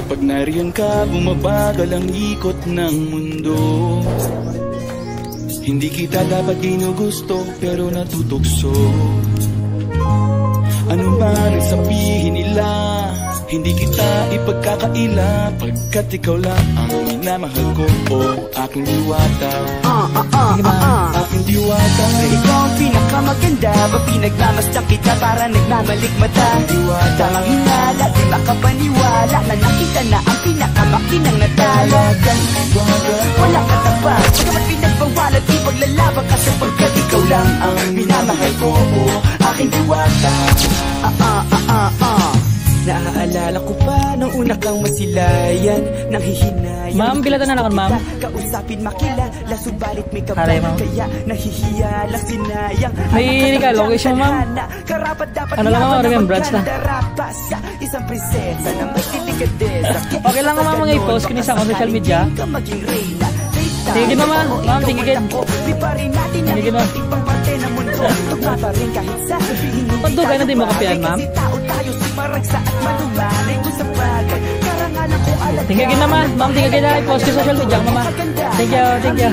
Kapag nariyan ka, bumabagal ang ikot ng mundo. Hindi kita dapat ginugusto, pero natutukso. Anong maaaring sabihin nila, hindi kita ipagkakaila, pagkat ikaw lang ang minamahal ko, o aking diwata. Aking diwata. Ikaw ang pinakamaganda, pag pinagmamasdan kita para nagmamalikmata. Tamang hinala, di makapaniwala na nakita na ang pinakamakinang natala. Wala katapat, pagkamat pinagbawalan, di paglalaban ka sapagkat ikaw lang ang minamahal ko, o aking diwata. Naaalala ko pa nung una kang masilayan, nang hihinayang. Ma'am, pilatan na ako, ma'am. Kausapin makilala, subalit may kabay, kaya nahihiya lang sinayang. May location, ma'am. Ano lang ako, remembrance na. Isang prinsesa na magtitikadesa. Okay lang ma'am, mga i-post ko sa social media. Tingin mo ma'am, ma'am, tingin. Tingin mo. Pagdugay na din mo kapiyan, ma'am. Tingin naman, ma'am, tingin na i-post ko sa social media, mama. Thank you, thank you.